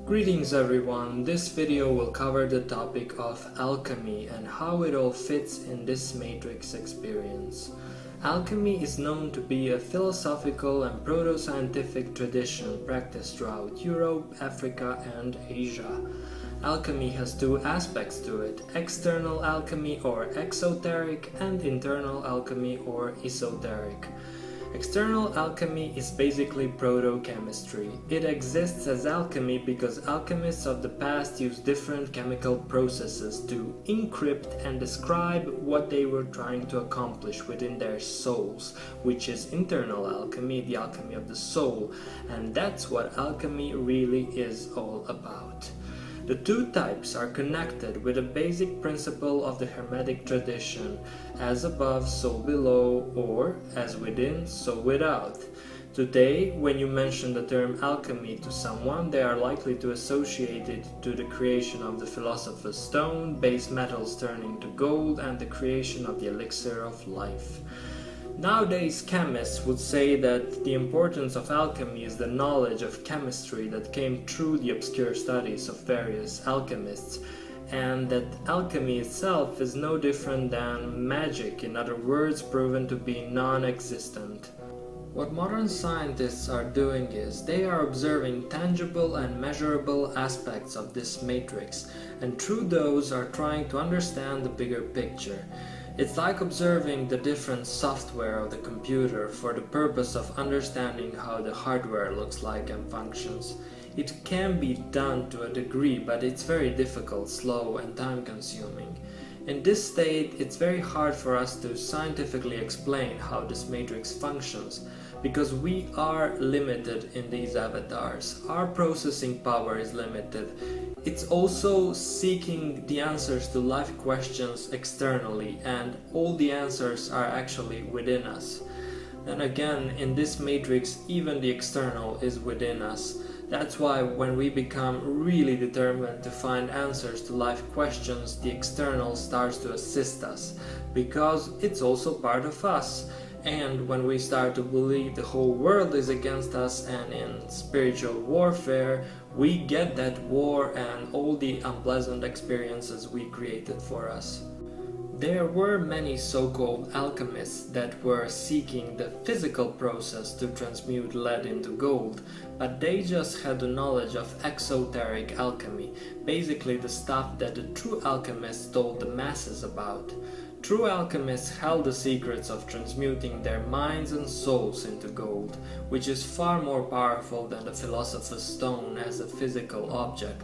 Greetings everyone, this video will cover the topic of alchemy and how it all fits in this matrix experience. Alchemy is known to be a philosophical and proto-scientific tradition practiced throughout Europe, Africa and Asia. Alchemy has two aspects to it: external alchemy or exoteric and internal alchemy or esoteric. External alchemy is basically proto-chemistry. It exists as alchemy because alchemists of the past used different chemical processes to encrypt and describe what they were trying to accomplish within their souls, which is internal alchemy, the alchemy of the soul, and that's what alchemy really is all about. The two types are connected with a basic principle of the Hermetic tradition: as above, so below, or as within, so without. Today, when you mention the term alchemy to someone, they are likely to associate it to the creation of the Philosopher's Stone, base metals turning to gold, and the creation of the elixir of life. Nowadays, chemists would say that the importance of alchemy is the knowledge of chemistry that came through the obscure studies of various alchemists, and that alchemy itself is no different than magic, in other words, proven to be non-existent. What modern scientists are doing is they are observing tangible and measurable aspects of this matrix, and through those are trying to understand the bigger picture. It's like observing the different software of the computer for the purpose of understanding how the hardware looks like and functions. It can be done to a degree, but it's very difficult, slow and time-consuming. In this state, it's very hard for us to scientifically explain how this matrix functions, because we are limited in these avatars. Our processing power is limited. It's also seeking the answers to life questions externally, and all the answers are actually within us. Then again, in this matrix, even the external is within us. That's why when we become really determined to find answers to life questions, the external starts to assist us, because it's also part of us. And when we start to believe the whole world is against us and in spiritual warfare, we get that war and all the unpleasant experiences we created for us. There were many so-called alchemists that were seeking the physical process to transmute lead into gold, but they just had the knowledge of exoteric alchemy, basically the stuff that the true alchemists told the masses about. True alchemists held the secrets of transmuting their minds and souls into gold, which is far more powerful than the Philosopher's Stone as a physical object.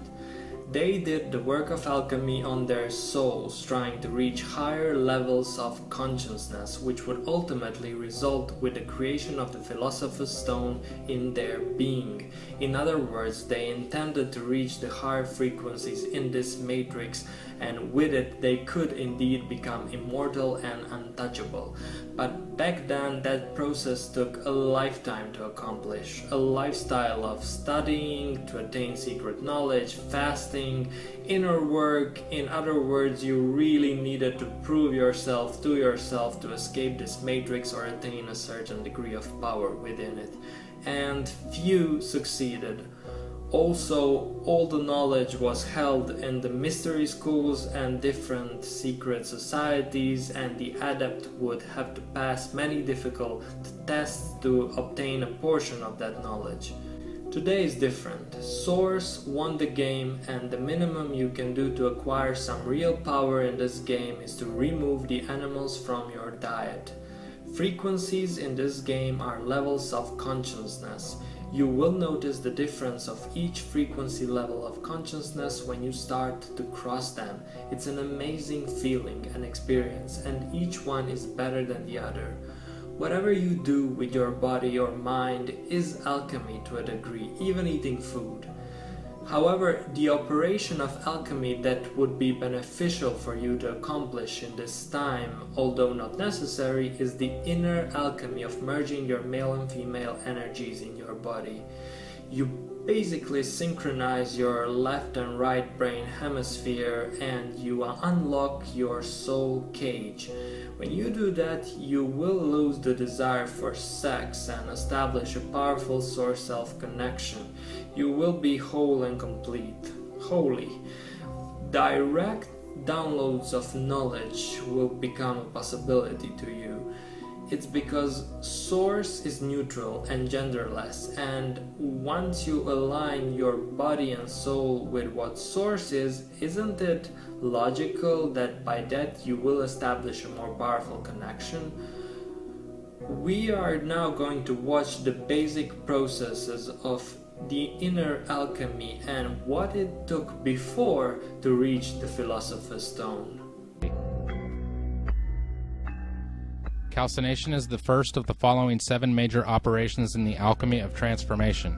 They did the work of alchemy on their souls, trying to reach higher levels of consciousness, which would ultimately result with the creation of the Philosopher's Stone in their being. In other words, they intended to reach the higher frequencies in this matrix, and with it they could indeed become immortal and untouchable. But back then that process took a lifetime to accomplish, a lifestyle of studying to attain secret knowledge, fasting, inner work. In other words, you really needed to prove yourself to escape this matrix or attain a certain degree of power within it. And few succeeded. Also, all the knowledge was held in the mystery schools and different secret societies, and the adept would have to pass many difficult tests to obtain a portion of that knowledge. Today is different. Source won the game, and the minimum you can do to acquire some real power in this game is to remove the animals from your diet. Frequencies in this game are levels of consciousness. You will notice the difference of each frequency level of consciousness when you start to cross them. It's an amazing feeling and experience, and each one is better than the other. Whatever you do with your body or mind is alchemy to a degree, even eating food. However, the operation of alchemy that would be beneficial for you to accomplish in this time, although not necessary, is the inner alchemy of merging your male and female energies in your body. You basically synchronize your left and right brain hemisphere and you unlock your soul cage. When you do that, you will lose the desire for sex and establish a powerful source-self connection. you will be whole and complete. Holy. Direct downloads of knowledge will become a possibility to you. It's because source is neutral and genderless, and once you align your body and soul with what source is, isn't it logical that by that you will establish a more powerful connection? We are now going to watch the basic processes of the inner alchemy and what it took before to reach the Philosopher's Stone. Calcination is the first of the following 7 major operations in the alchemy of transformation.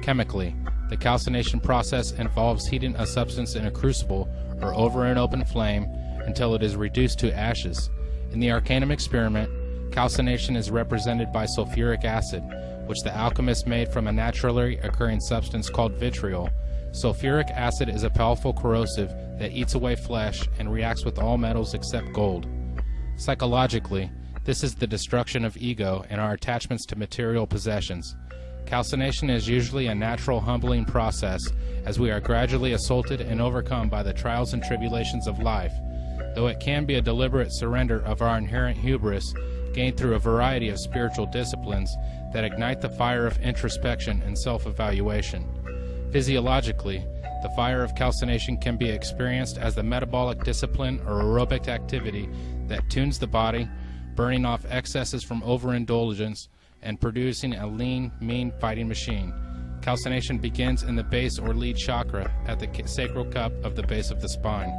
Chemically, the calcination process involves heating a substance in a crucible or over an open flame until it is reduced to ashes. In the Arcanum experiment, calcination is represented by sulfuric acid, which the alchemist made from a naturally occurring substance called vitriol. Sulfuric acid is a powerful corrosive that eats away flesh and reacts with all metals except gold. Psychologically, this is the destruction of ego and our attachments to material possessions. Calcination is usually a natural humbling process as we are gradually assaulted and overcome by the trials and tribulations of life, though it can be a deliberate surrender of our inherent hubris gained through a variety of spiritual disciplines that ignite the fire of introspection and self-evaluation. Physiologically, the fire of calcination can be experienced as the metabolic discipline or aerobic activity that tunes the body, burning off excesses from overindulgence and producing a lean, mean fighting machine. Calcination begins in the base or lead chakra at the sacral cup of the base of the spine.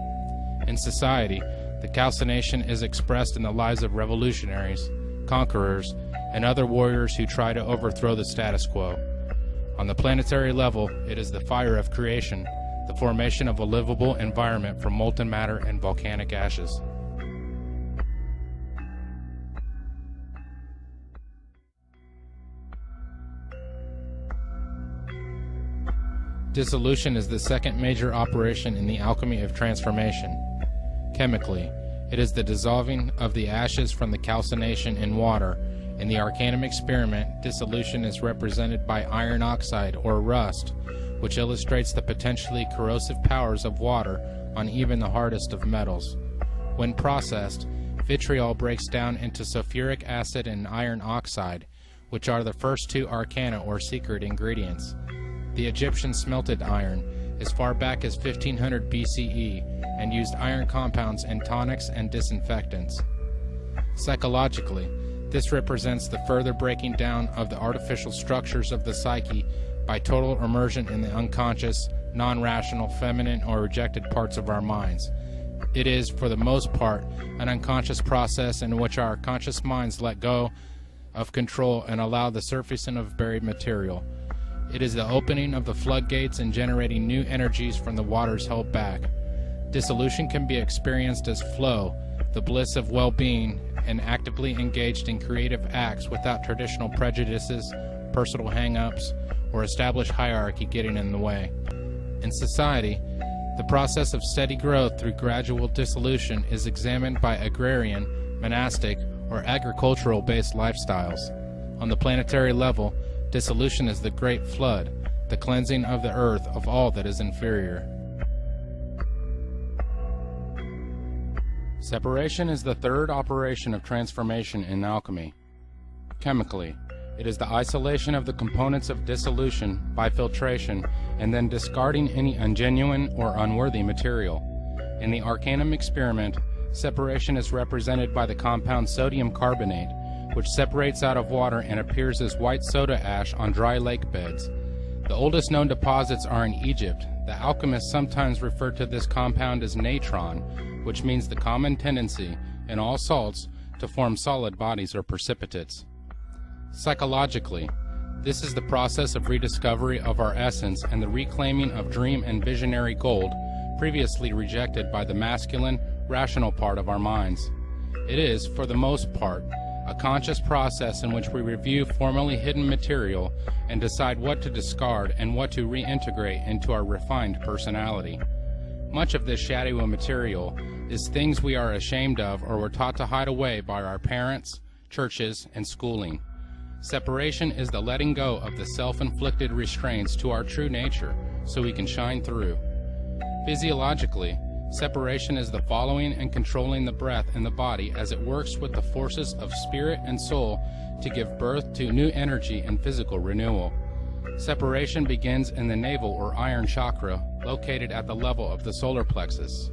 In society, the calcination is expressed in the lives of revolutionaries, conquerors, and other warriors who try to overthrow the status quo. On the planetary level, it is the fire of creation, the formation of a livable environment from molten matter and volcanic ashes. Dissolution is the second major operation in the alchemy of transformation. Chemically, it is the dissolving of the ashes from the calcination in water. In the Arcanum experiment, dissolution is represented by iron oxide or rust, which illustrates the potentially corrosive powers of water on even the hardest of metals. When processed, vitriol breaks down into sulfuric acid and iron oxide, which are the first 2 arcana or secret ingredients. The Egyptians smelted iron as far back as 1500 BCE and used iron compounds in tonics and disinfectants. Psychologically, this represents the further breaking down of the artificial structures of the psyche by total immersion in the unconscious, non-rational, feminine, or rejected parts of our minds. It is, for the most part, an unconscious process in which our conscious minds let go of control and allow the surfacing of buried material. It is the opening of the floodgates and generating new energies from the waters held back. Dissolution can be experienced as flow, the bliss of well-being, and actively engaged in creative acts without traditional prejudices, personal hang-ups, or established hierarchy getting in the way. In society, the process of steady growth through gradual dissolution is examined by agrarian, monastic, or agricultural-based lifestyles. On the planetary level, dissolution is the great flood, the cleansing of the earth of all that is inferior. Separation is the third operation of transformation in alchemy. Chemically, it is the isolation of the components of dissolution by filtration and then discarding any ungenuine or unworthy material. In the Arcanum experiment, separation is represented by the compound sodium carbonate, which separates out of water and appears as white soda ash on dry lake beds. The oldest known deposits are in Egypt. The alchemists sometimes refer to this compound as natron, which means the common tendency in all salts to form solid bodies or precipitates. Psychologically, this is the process of rediscovery of our essence and the reclaiming of dream and visionary gold previously rejected by the masculine, rational part of our minds. It is, for the most part, a conscious process in which we review formerly hidden material and decide what to discard and what to reintegrate into our refined personality. Much of this shadowy material is things we are ashamed of or were taught to hide away by our parents, churches, and schooling. Separation is the letting go of the self-inflicted restraints to our true nature so we can shine through. Physiologically, separation is the following and controlling the breath in the body as it works with the forces of spirit and soul to give birth to new energy and physical renewal. Separation begins in the navel or iron chakra, located at the level of the solar plexus.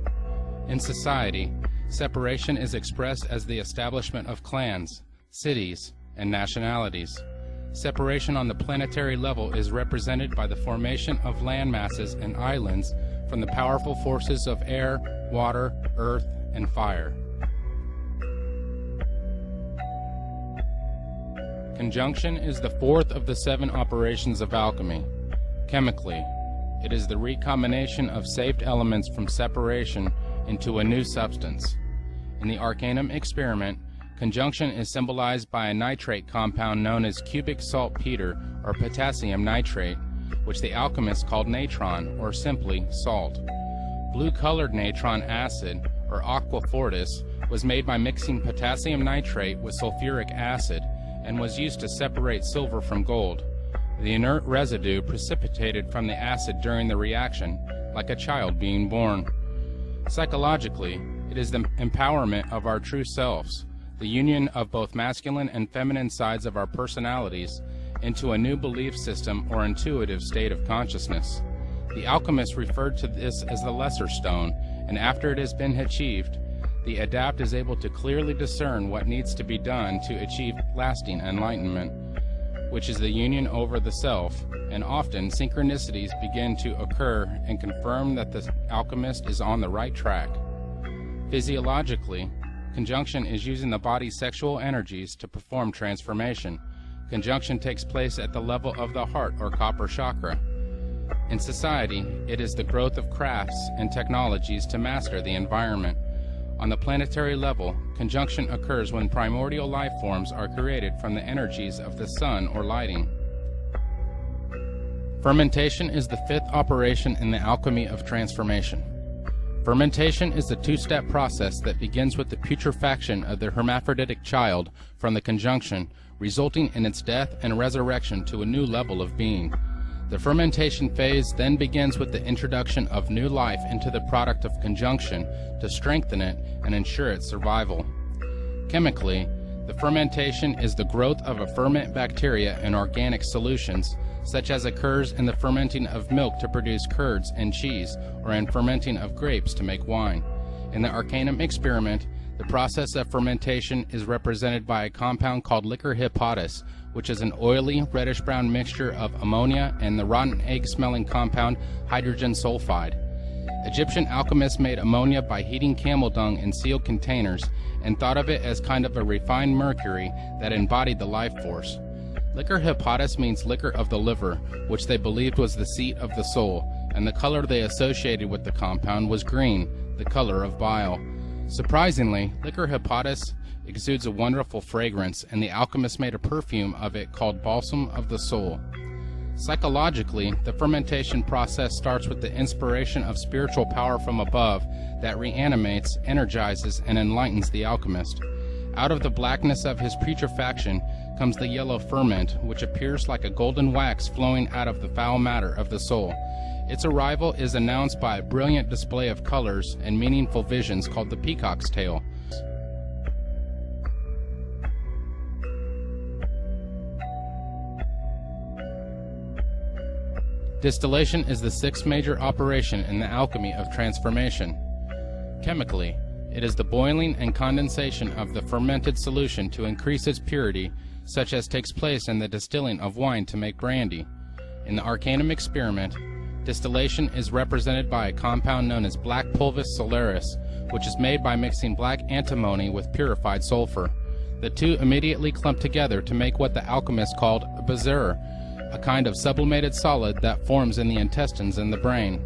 In society, separation is expressed as the establishment of clans, cities, and nationalities. Separation on the planetary level is represented by the formation of land masses and islands from the powerful forces of air, water, earth, and fire. Conjunction is the fourth of the 7 operations of alchemy. Chemically, it is the recombination of saved elements from separation into a new substance. In the Arcanum experiment, conjunction is symbolized by a nitrate compound known as cubic saltpeter or potassium nitrate, which the alchemists called natron, or simply salt. Blue-colored natron acid, or aqua fortis, was made by mixing potassium nitrate with sulfuric acid and was used to separate silver from gold. The inert residue precipitated from the acid during the reaction, like a child being born. Psychologically, it is the empowerment of our true selves, the union of both masculine and feminine sides of our personalities into a new belief system or intuitive state of consciousness. The alchemists referred to this as the lesser stone, and after it has been achieved, the adept is able to clearly discern what needs to be done to achieve lasting enlightenment, which is the union over the self, and often synchronicities begin to occur and confirm that the alchemist is on the right track. Physiologically, conjunction is using the body's sexual energies to perform transformation. Conjunction takes place at the level of the heart or copper chakra. In society, it is the growth of crafts and technologies to master the environment. On the planetary level, conjunction occurs when primordial life forms are created from the energies of the sun or lighting. Fermentation is the 5th operation in the alchemy of transformation. Fermentation is the 2-step process that begins with the putrefaction of the hermaphroditic child from the conjunction, resulting in its death and resurrection to a new level of being. The fermentation phase then begins with the introduction of new life into the product of conjunction to strengthen it and ensure its survival. Chemically, the fermentation is the growth of a ferment bacteria in organic solutions, such as occurs in the fermenting of milk to produce curds and cheese, or in fermenting of grapes to make wine. In the Arcanum experiment, the process of fermentation is represented by a compound called liquor hepatis, which is an oily, reddish-brown mixture of ammonia and the rotten egg-smelling compound hydrogen sulfide. Egyptian alchemists made ammonia by heating camel dung in sealed containers and thought of it as kind of a refined mercury that embodied the life force. Liquor hepatis means liquor of the liver, which they believed was the seat of the soul, and the color they associated with the compound was green, the color of bile. Surprisingly, liquor hepatis exudes a wonderful fragrance, and the alchemists made a perfume of it called balsam of the soul. Psychologically, the fermentation process starts with the inspiration of spiritual power from above that reanimates, energizes, and enlightens the alchemist. Out of the blackness of his putrefaction comes the yellow ferment, which appears like a golden wax flowing out of the foul matter of the soul. Its arrival is announced by a brilliant display of colors and meaningful visions called the peacock's tail. Distillation is the 6th major operation in the alchemy of transformation. Chemically, it is the boiling and condensation of the fermented solution to increase its purity, such as takes place in the distilling of wine to make brandy. In the Arcanum experiment, distillation is represented by a compound known as black pulvis solaris, which is made by mixing black antimony with purified sulfur. The two immediately clump together to make what the alchemists called a bezoar, a kind of sublimated solid that forms in the intestines and the brain.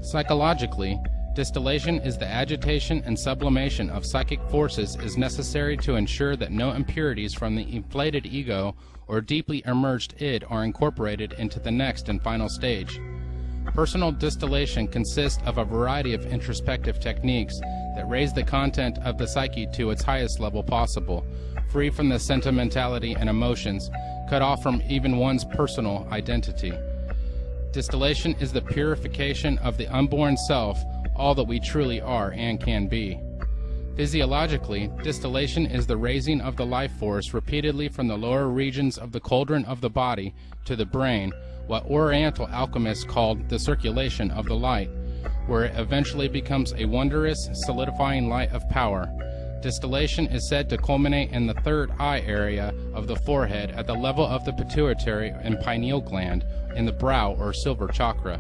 Psychologically, distillation is the agitation and sublimation of psychic forces is necessary to ensure that no impurities from the inflated ego or deeply emerged id are incorporated into the next and final stage. Personal distillation consists of a variety of introspective techniques that raise the content of the psyche to its highest level possible. free from the sentimentality and emotions, cut off from even one's personal identity. Distillation is the purification of the unborn self, all that we truly are and can be. Physiologically, distillation is the raising of the life force repeatedly from the lower regions of the cauldron of the body to the brain, what Oriental alchemists called the circulation of the light, where it eventually becomes a wondrous, solidifying light of power. Distillation is said to culminate in the third eye area of the forehead at the level of the pituitary and pineal gland in the brow or silver chakra.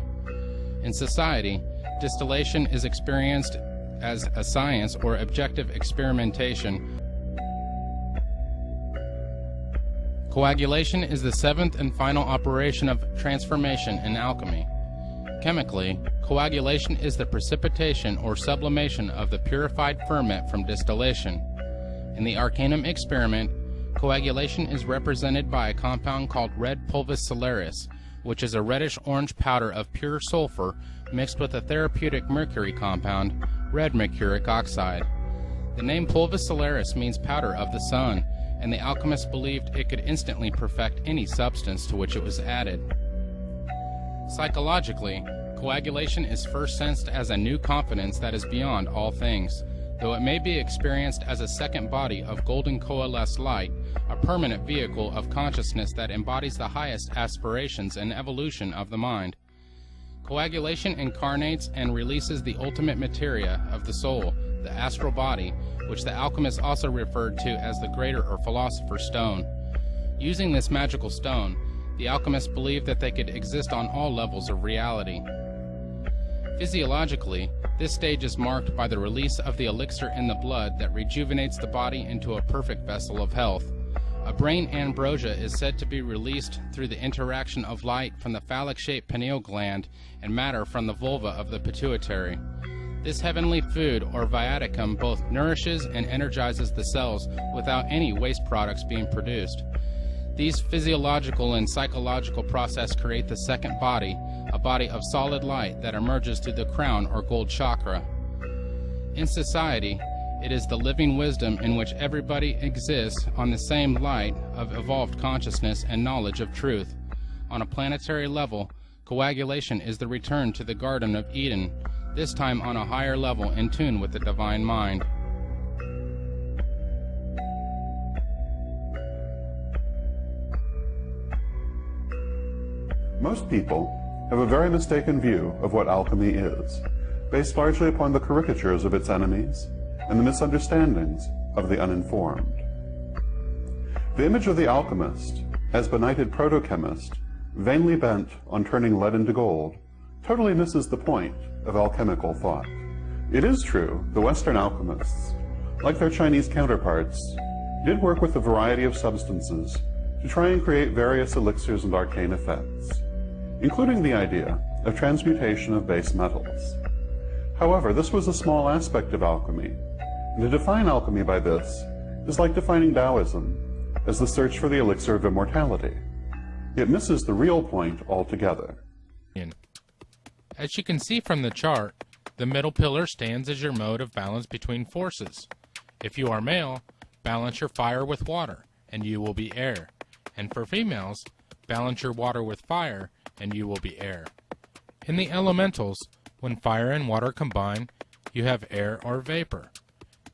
In society, distillation is experienced as a science or objective experimentation. Coagulation is the seventh and final operation of transformation in alchemy. Chemically, coagulation is the precipitation or sublimation of the purified ferment from distillation. In the Arcanum experiment, coagulation is represented by a compound called red pulvis solaris, which is a reddish-orange powder of pure sulfur mixed with a therapeutic mercury compound, red mercuric oxide. The name pulvis solaris means powder of the sun, and the alchemists believed it could instantly perfect any substance to which it was added. Psychologically, coagulation is first sensed as a new confidence that is beyond all things, though it may be experienced as a second body of golden coalesced light, a permanent vehicle of consciousness that embodies the highest aspirations and evolution of the mind. Coagulation incarnates and releases the ultimate materia of the soul, the astral body, which the alchemists also referred to as the greater or philosopher's stone. Using this magical stone, the alchemists believed that they could exist on all levels of reality. Physiologically, this stage is marked by the release of the elixir in the blood that rejuvenates the body into a perfect vessel of health. A brain ambrosia is said to be released through the interaction of light from the phallic-shaped pineal gland and matter from the vulva of the pituitary. This heavenly food, or viaticum, both nourishes and energizes the cells without any waste products being produced. These physiological and psychological processes create the second body, a body of solid light that emerges through the crown or gold chakra. In society, it is the living wisdom in which everybody exists on the same light of evolved consciousness and knowledge of truth. On a planetary level, coagulation is the return to the Garden of Eden, this time on a higher level in tune with the divine mind. Most people have a very mistaken view of what alchemy is, based largely upon the caricatures of its enemies and the misunderstandings of the uninformed. The image of the alchemist, as benighted proto-chemist, vainly bent on turning lead into gold, totally misses the point of alchemical thought. It is true, the Western alchemists, like their Chinese counterparts, did work with a variety of substances to try and create various elixirs and arcane effects, including the idea of transmutation of base metals. However, this was a small aspect of alchemy, and to define alchemy by this is like defining Taoism as the search for the elixir of immortality. It misses the real point altogether. As you can see from the chart, the middle pillar stands as your mode of balance between forces. If you are male, balance your fire with water, and you will be air. And for females, balance your water with fire, and you will be air. In the elementals, when fire and water combine, you have air or vapor.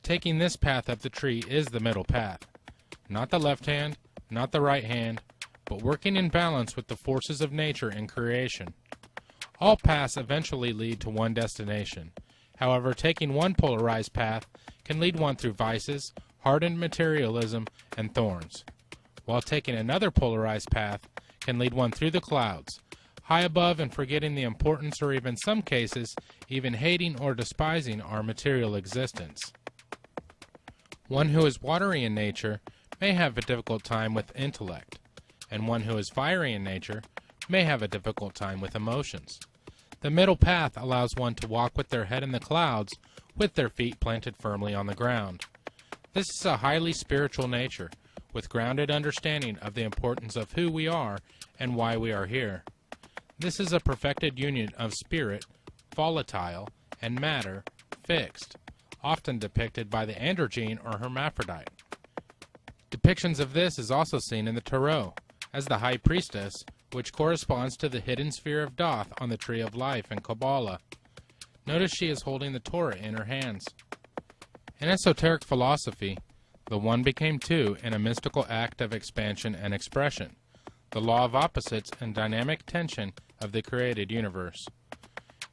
Taking this path up the tree is the middle path. Not the left hand, not the right hand, but working in balance with the forces of nature and creation. All paths eventually lead to one destination. However, taking one polarized path can lead one through vices, hardened materialism, and thorns, while taking another polarized path can lead one through the clouds, high above and forgetting the importance or even some cases, even hating or despising our material existence. One who is watery in nature may have a difficult time with intellect, and one who is fiery in nature may have a difficult time with emotions. The middle path allows one to walk with their head in the clouds, with their feet planted firmly on the ground. This is a highly spiritual nature, with grounded understanding of the importance of who we are and why we are here. This is a perfected union of spirit, volatile, and matter, fixed, often depicted by the androgyne or hermaphrodite. Depictions of this is also seen in the Tarot, as the High Priestess, which corresponds to the hidden sphere of Thoth on the Tree of Life in Kabbalah. Notice she is holding the Torah in her hands. In esoteric philosophy, the one became two in a mystical act of expansion and expression, the law of opposites and dynamic tension of the created universe.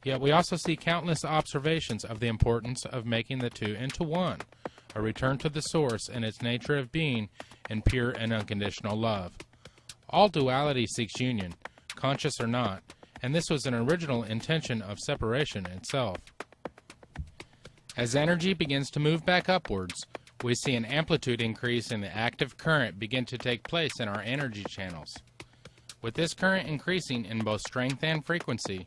Yet we also see countless observations of the importance of making the two into one, a return to the source and its nature of being in pure and unconditional love. All duality seeks union, conscious or not, and this was an original intention of separation itself. As energy begins to move back upwards, we see an amplitude increase in the active current begin to take place in our energy channels. With this current increasing in both strength and frequency,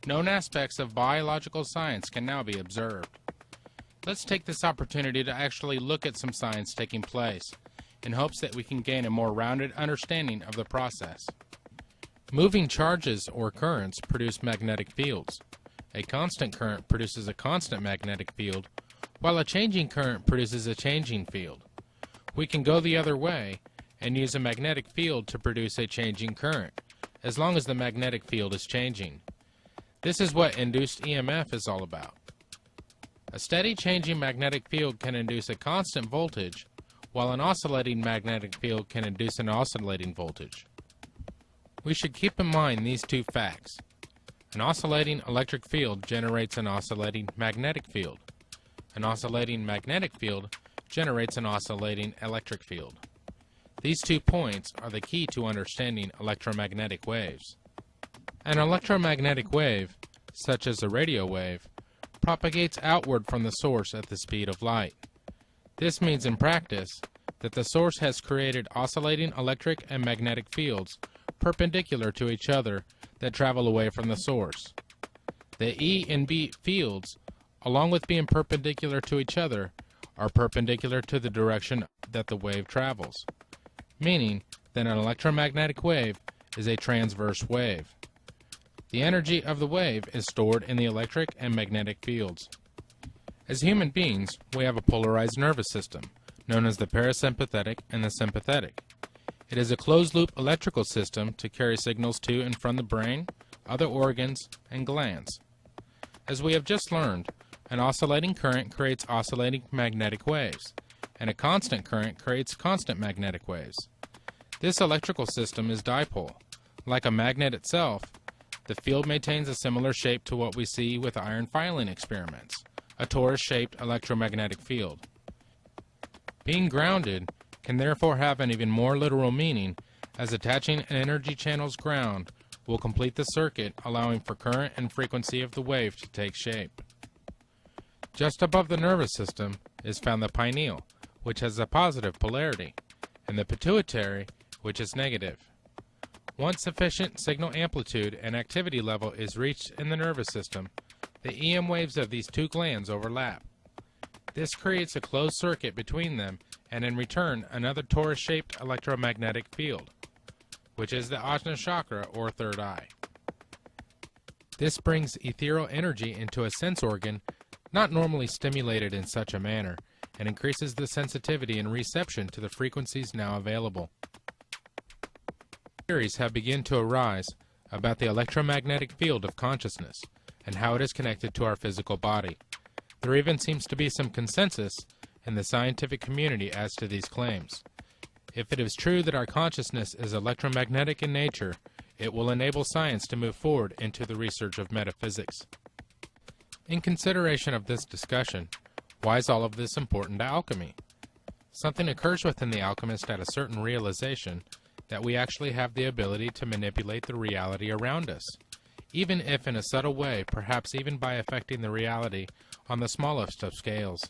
known aspects of biological science can now be observed. Let's take this opportunity to actually look at some science taking place, in hopes that we can gain a more rounded understanding of the process. Moving charges or currents produce magnetic fields. A constant current produces a constant magnetic field, while a changing current produces a changing field. We can go the other way and use a magnetic field to produce a changing current, as long as the magnetic field is changing. This is what induced EMF is all about. A steady changing magnetic field can induce a constant voltage, while an oscillating magnetic field can induce an oscillating voltage. We should keep in mind these two facts. An oscillating electric field generates an oscillating magnetic field. An oscillating magnetic field generates an oscillating electric field. These 2 points are the key to understanding electromagnetic waves. An electromagnetic wave, such as a radio wave, propagates outward from the source at the speed of light. This means in practice that the source has created oscillating electric and magnetic fields perpendicular to each other that travel away from the source. The E and B fields, along with being perpendicular to each other, are perpendicular to the direction that the wave travels, meaning that an electromagnetic wave is a transverse wave. The energy of the wave is stored in the electric and magnetic fields. As human beings, we have a polarized nervous system, known as the parasympathetic and the sympathetic. It is a closed-loop electrical system to carry signals to and from the brain, other organs, and glands. As we have just learned, an oscillating current creates oscillating magnetic waves, and a constant current creates constant magnetic waves. This electrical system is dipole. Like a magnet itself, the field maintains a similar shape to what we see with iron filing experiments, a torus-shaped electromagnetic field. Being grounded can therefore have an even more literal meaning, as attaching an energy channel's ground will complete the circuit, allowing for current and frequency of the wave to take shape. Just above the nervous system is found the pineal, which has a positive polarity, and the pituitary, which is negative. Once sufficient signal amplitude and activity level is reached in the nervous system, the EM waves of these two glands overlap. This creates a closed circuit between them, and in return another torus-shaped electromagnetic field, which is the Ajna chakra or third eye. This brings ethereal energy into a sense organ not normally stimulated in such a manner, and increases the sensitivity and reception to the frequencies now available. Theories have begun to arise about the electromagnetic field of consciousness and how it is connected to our physical body. There even seems to be some consensus in the scientific community as to these claims. If it is true that our consciousness is electromagnetic in nature, it will enable science to move forward into the research of metaphysics. In consideration of this discussion, why is all of this important to alchemy? Something occurs within the alchemist at a certain realization that we actually have the ability to manipulate the reality around us, even if in a subtle way, perhaps even by affecting the reality on the smallest of scales.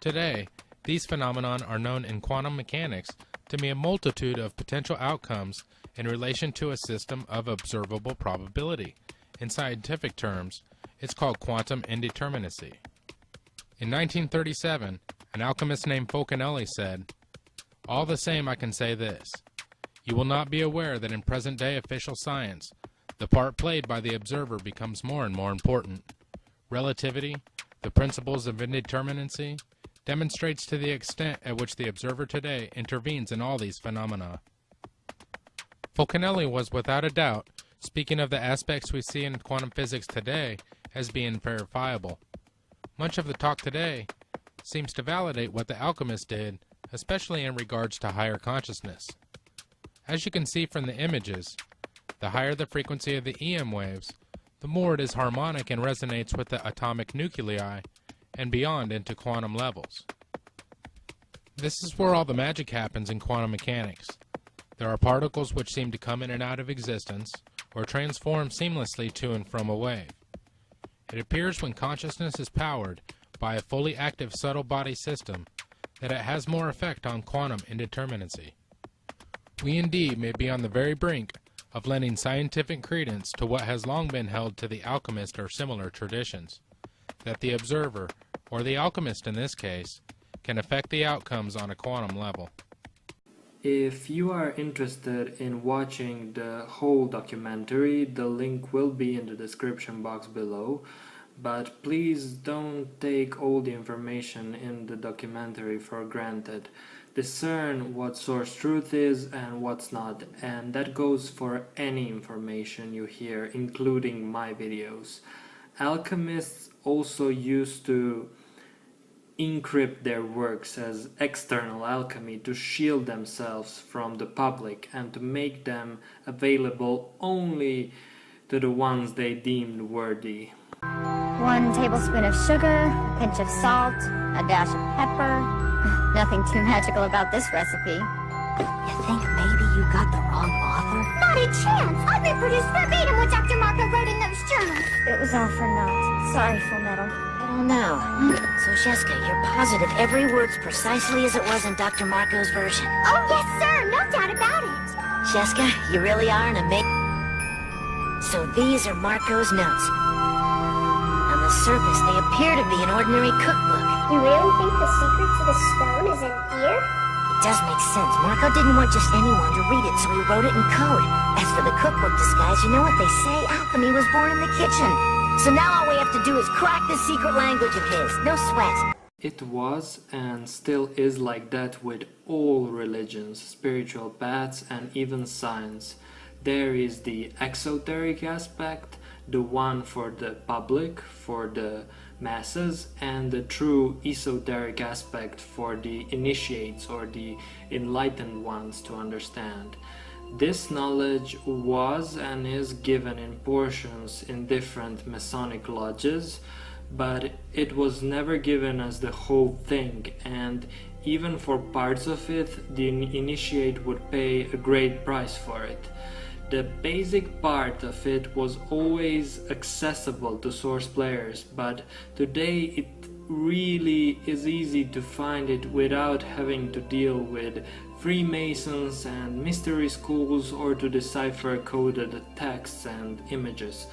Today, these phenomena are known in quantum mechanics to be a multitude of potential outcomes in relation to a system of observable probability. In scientific terms, it's called quantum indeterminacy. In 1937, an alchemist named Fulcanelli said, "All the same, I can say this. You will not be aware that in present-day official science, the part played by the observer becomes more and more important. Relativity, the principles of indeterminacy, demonstrates to the extent at which the observer today intervenes in all these phenomena. Fulcanelli was without a doubt speaking of the aspects we see in quantum physics today as being verifiable. Much of the talk today seems to validate what the alchemists did, especially in regards to higher consciousness. As you can see from the images, the higher the frequency of the EM waves, the more it is harmonic and resonates with the atomic nuclei and beyond into quantum levels. This is where all the magic happens in quantum mechanics. There are particles which seem to come in and out of existence or transform seamlessly to and from a wave. It appears when consciousness is powered by a fully active subtle body system that it has more effect on quantum indeterminacy. We indeed may be on the very brink of lending scientific credence to what has long been held to the alchemist or similar traditions, that the observer, or the alchemist in this case, can affect the outcomes on a quantum level. If you are interested in watching the whole documentary, the link will be in the description box below, but please don't take all the information in the documentary for granted. Discern what source truth is and what's not, and that goes for any information you hear, including my videos. Alchemists also used to encrypt their works as external alchemy to shield themselves from the public and to make them available only to the ones they deemed worthy. 1 tablespoon of sugar, a pinch of salt, a dash of pepper. Nothing too magical about this recipe. You think maybe you got the wrong author? Not a chance! I reproduced verbatim what Dr. Marco wrote in those journals. It was all for naught. Sorry, Full Metal. I don't know. So, Sheska, you're positive every word's precisely as it was in Dr. Marco's version? Oh, yes, sir. No doubt about it. Sheska, you really are an amazing... So these are Marco's notes. On the surface, they appear to be an ordinary cookbook. You really think the secret to the stone is in here? It does make sense. Marco didn't want just anyone to read it, so he wrote it in code. As for the cookbook disguise, you know what they say? Alchemy was born in the kitchen. So now all we have to do is crack the secret language of his. No sweat. It was and still is like that with all religions, spiritual paths, and even science. There is the exoteric aspect, the one for the public, for the masses, and the true esoteric aspect for the initiates or the enlightened ones to understand. This knowledge was and is given in portions in different Masonic lodges, but it was never given as the whole thing, and even for parts of it, the initiate would pay a great price for it. The basic part of it was always accessible to source players, but today it really is easy to find it without having to deal with Freemasons and mystery schools or to decipher coded texts and images.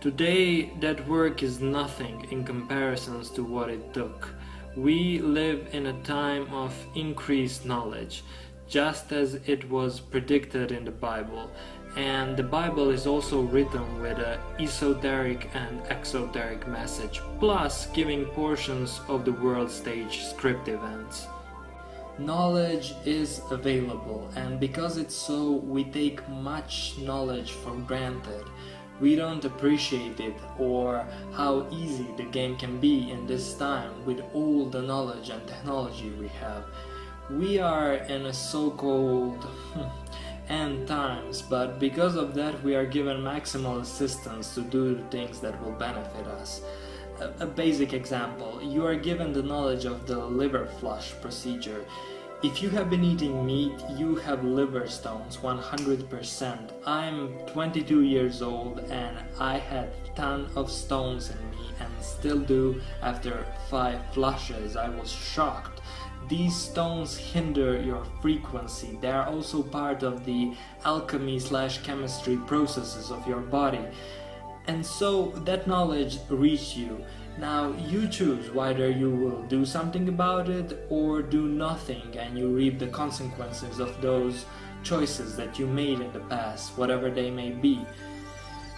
Today that work is nothing in comparison to what it took. We live in a time of increased knowledge, just as it was predicted in the Bible, and the Bible is also written with an esoteric and exoteric message, plus giving portions of the world stage script events. Knowledge is available, and because it's so, we take much knowledge for granted. We don't appreciate it or how easy the game can be in this time with all the knowledge and technology we have. We are in a so-called end times, but because of that we are given maximal assistance to do the things that will benefit us. A basic example, you are given the knowledge of the liver flush procedure. If you have been eating meat, you have liver stones 100%. I'm 22 years old and I had a ton of stones in me and still do after 5 flushes. I was shocked. These stones hinder your frequency. They are also part of the alchemy/chemistry processes of your body. And so that knowledge reached you. Now you choose whether you will do something about it or do nothing, and you reap the consequences of those choices that you made in the past, whatever they may be.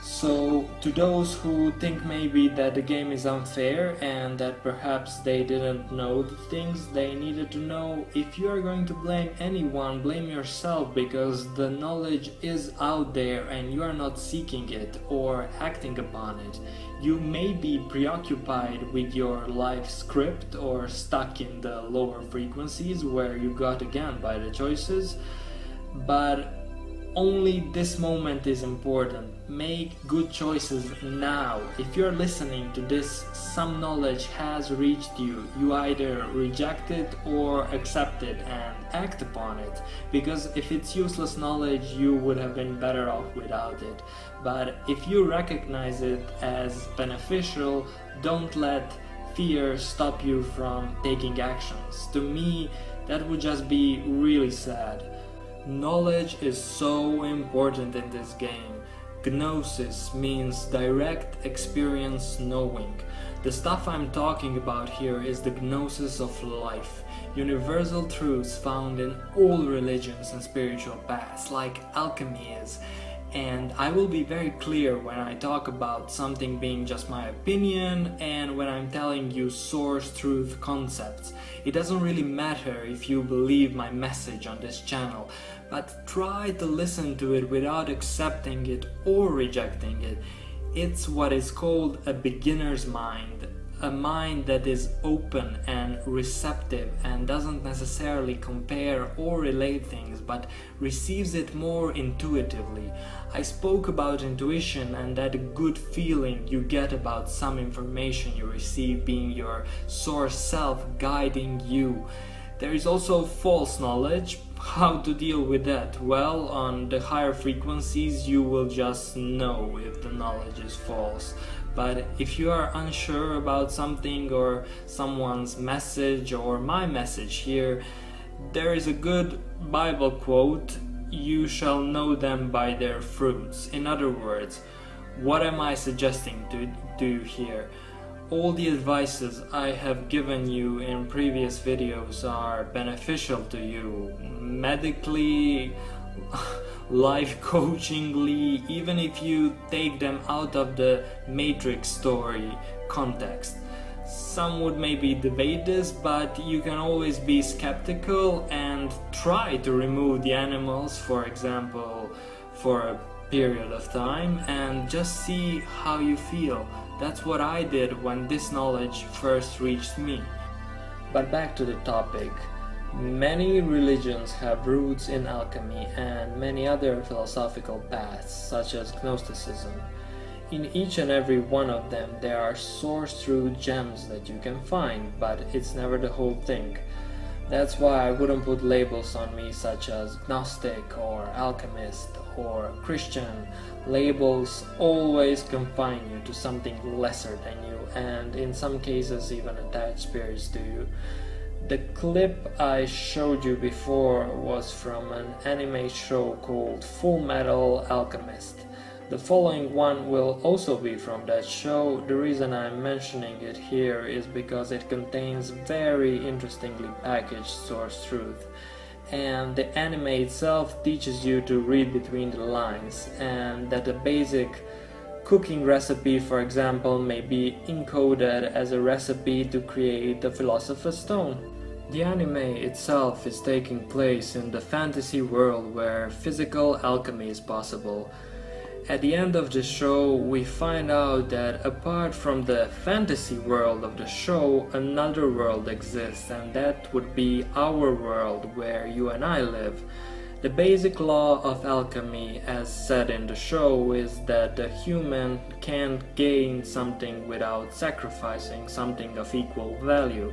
So to those who think maybe that the game is unfair and that perhaps they didn't know the things they needed to know, if you are going to blame anyone, blame yourself, because the knowledge is out there and you are not seeking it or acting upon it. You may be preoccupied with your life script or stuck in the lower frequencies where you got again by the choices, but only this moment is important. Make good choices now. If you're listening to this, some knowledge has reached you. You either reject it or accept it and act upon it. Because if it's useless knowledge, you would have been better off without it. But if you recognize it as beneficial, don't let fear stop you from taking actions. To me, that would just be really sad. Knowledge is so important in this game. Gnosis means direct experience knowing. The stuff I'm talking about here is the gnosis of life. Universal truths found in all religions and spiritual paths, like alchemy is. And I will be very clear when I talk about something being just my opinion and when I'm telling you source truth concepts. It doesn't really matter if you believe my message on this channel, but try to listen to it without accepting it or rejecting it. It's what is called a beginner's mind. A mind that is open and receptive and doesn't necessarily compare or relate things, but receives it more intuitively. I spoke about intuition and that good feeling you get about some information you receive being your source self guiding you. There is also false knowledge. How to deal with that? Well, on the higher frequencies you will just know if the knowledge is false. But if you are unsure about something or someone's message or my message here, there is a good Bible quote, "You shall know them by their fruits." In other words, what am I suggesting to do here? All the advices I have given you in previous videos are beneficial to you, medically, life coachingly, even if you take them out of the Matrix story context. Some would maybe debate this, but you can always be skeptical and try to remove the animals, for example, for a period of time and just see how you feel. That's what I did when this knowledge first reached me. But back to the topic. Many religions have roots in alchemy and many other philosophical paths, such as Gnosticism. In each and every one of them there are source truth gems that you can find, but it's never the whole thing. That's why I wouldn't put labels on me such as Gnostic or Alchemist or Christian. Labels always confine you to something lesser than you, and in some cases even attach spirits to you. The clip I showed you before was from an anime show called Full Metal Alchemist. The following one will also be from that show. The reason I'm mentioning it here is because it contains very interestingly packaged source truth. And the anime itself teaches you to read between the lines, and that a basic cooking recipe, for example, may be encoded as a recipe to create the Philosopher's Stone. The anime itself is taking place in the fantasy world where physical alchemy is possible. At the end of the show, we find out that apart from the fantasy world of the show, another world exists, and that would be our world where you and I live. The basic law of alchemy, as said in the show, is that the human can't gain something without sacrificing something of equal value.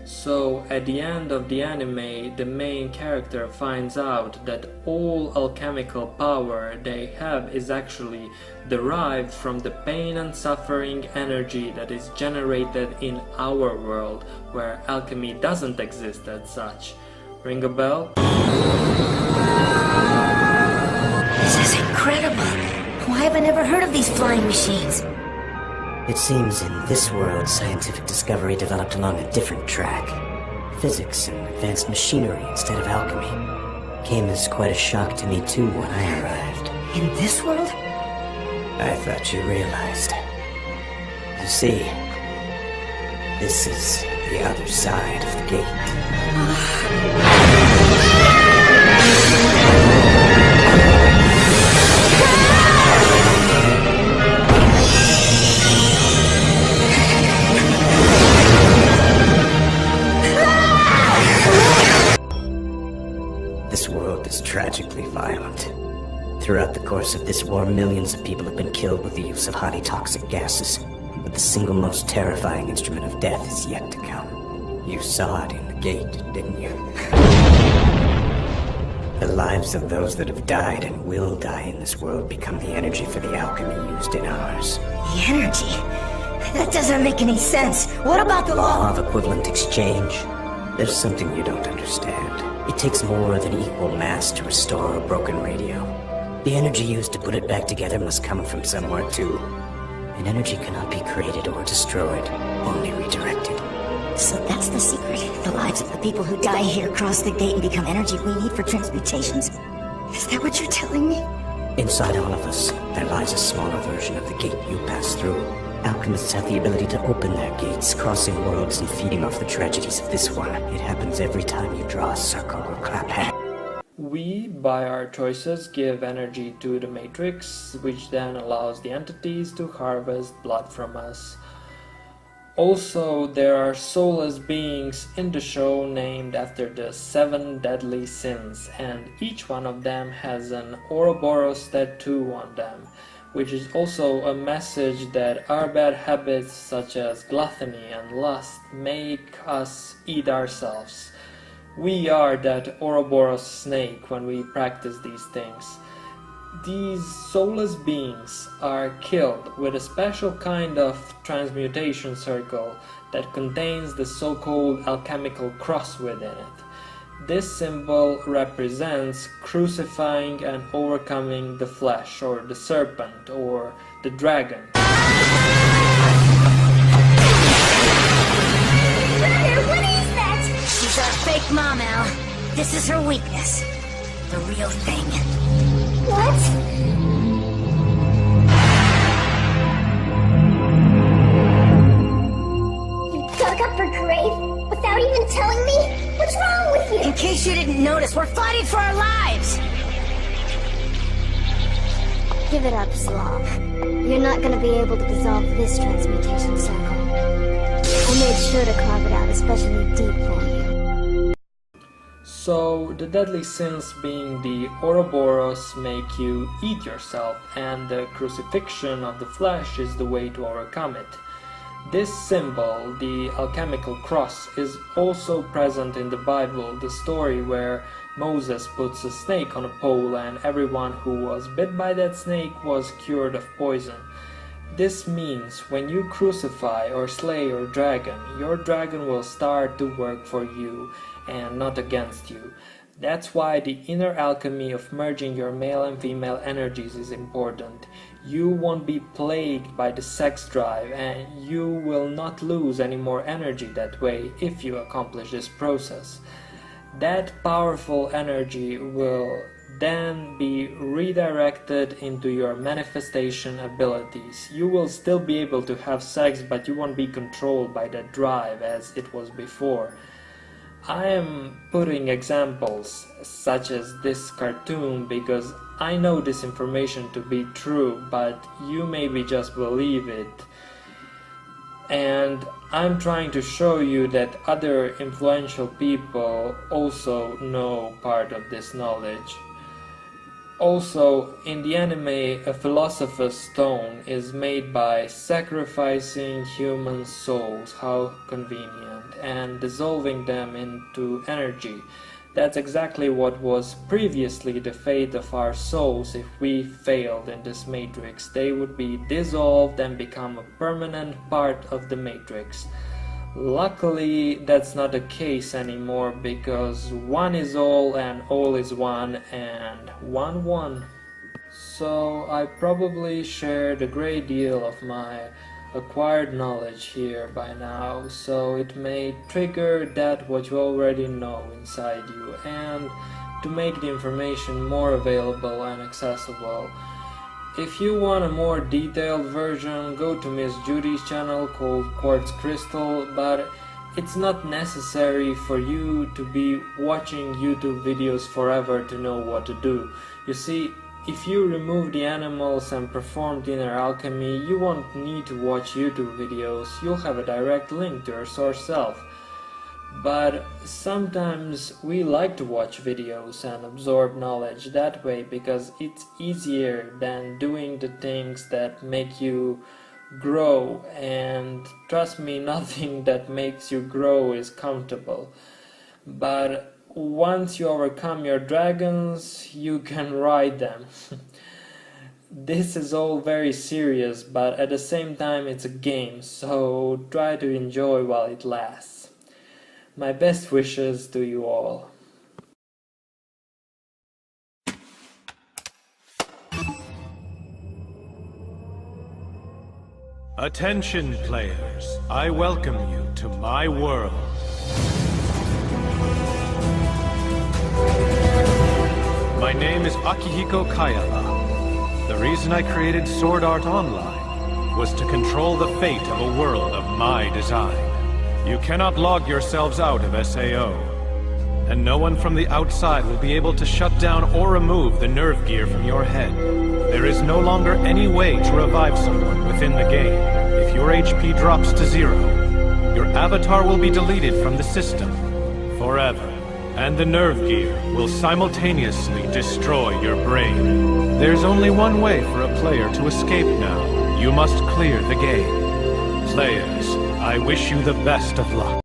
So at the end of the anime, the main character finds out that all alchemical power they have is actually derived from the pain and suffering energy that is generated in our world, where alchemy doesn't exist as such. Ring a bell? This is incredible! Why have I never heard of these flying machines? It seems in this world, scientific discovery developed along a different track. Physics and advanced machinery instead of alchemy. Came as quite a shock to me too when I arrived. In this world? I thought you realized. You see, this is the other side of the gate. This world is tragically violent. Throughout the course of this war, millions of people have been killed with the use of highly toxic gases. But the single most terrifying instrument of death is yet to come. You saw it in the gate, didn't you? The lives of those that have died and will die in this world become the energy for the alchemy used in ours. The energy? That doesn't make any sense. What about the Law of equivalent exchange? There's something you don't understand. It takes more than equal mass to restore a broken radio. The energy used to put it back together must come from somewhere too. And energy cannot be created or destroyed, only redirected. So that's the secret. The lives of the people who die here cross the gate and become energy we need for transmutations. Is that what you're telling me? Inside all of us, there lies a smaller version of the gate you pass through. Alchemists have the ability to open their gates, crossing worlds and feeding off the tragedies of this one. It happens every time you draw a circle or clap hands. We, by our choices, give energy to the Matrix, which then allows the entities to harvest blood from us. Also, there are soulless beings in the show named after the 7 deadly sins, and each one of them has an Ouroboros tattoo on them, which is also a message that our bad habits such as gluttony and lust make us eat ourselves. We are that Ouroboros snake when we practice these things. These soulless beings are killed with a special kind of transmutation circle that contains the so-called alchemical cross within it. This symbol represents crucifying and overcoming the flesh, or the serpent, or the dragon. What is that? She's our fake mom, Al. This is her weakness. The real thing. What? You dug up her grave without even telling me? What's wrong with you? In case you didn't notice, we're fighting for our lives! Give it up, Slav. You're not gonna be able to dissolve this transmutation circle. I made sure to carve it out especially deep for you. So, the deadly sins being the Ouroboros make you eat yourself, and the crucifixion of the flesh is the way to overcome it. This symbol, the alchemical cross, is also present in the Bible, the story where Moses puts a snake on a pole and everyone who was bit by that snake was cured of poison. This means when you crucify or slay your dragon will start to work for you and not against you. That's why the inner alchemy of merging your male and female energies is important. You won't be plagued by the sex drive, and you will not lose any more energy that way if you accomplish this process. That powerful energy will then be redirected into your manifestation abilities. You will still be able to have sex, but you won't be controlled by that drive as it was before. I am putting examples such as this cartoon because I know this information to be true, but you maybe just believe it. And I'm trying to show you that other influential people also know part of this knowledge. Also, in the anime, a philosopher's stone is made by sacrificing human souls, how convenient, and dissolving them into energy. That's exactly what was previously the fate of our souls if we failed in this matrix. They would be dissolved and become a permanent part of the matrix. Luckily, that's not the case anymore because one is all and all is one and one won. So I probably shared a great deal of my acquired knowledge here by now, so it may trigger that what you already know inside you, and to make the information more available and accessible. If you want a more detailed version, go to Miss Judy's channel called Quartz Crystal, but it's not necessary for you to be watching YouTube videos forever to know what to do. You see, if you remove the animals and perform inner alchemy, you won't need to watch YouTube videos. You'll have a direct link to your source self. But sometimes we like to watch videos and absorb knowledge that way because it's easier than doing the things that make you grow, and trust me, nothing that makes you grow is comfortable. But once you overcome your dragons, you can ride them. This is all very serious, but at the same time it's a game, so try to enjoy while it lasts. My best wishes to you all. Attention players, I welcome you to my world. My name is Akihiko Kayaba. The reason I created Sword Art Online was to control the fate of a world of my design. You cannot log yourselves out of SAO, and no one from the outside will be able to shut down or remove the nerve gear from your head. There is no longer any way to revive someone within the game. If your HP drops to 0, your avatar will be deleted from the system forever, and the nerve gear will simultaneously destroy your brain. There's only one way for a player to escape now. You must clear the game. Players, I wish you the best of luck.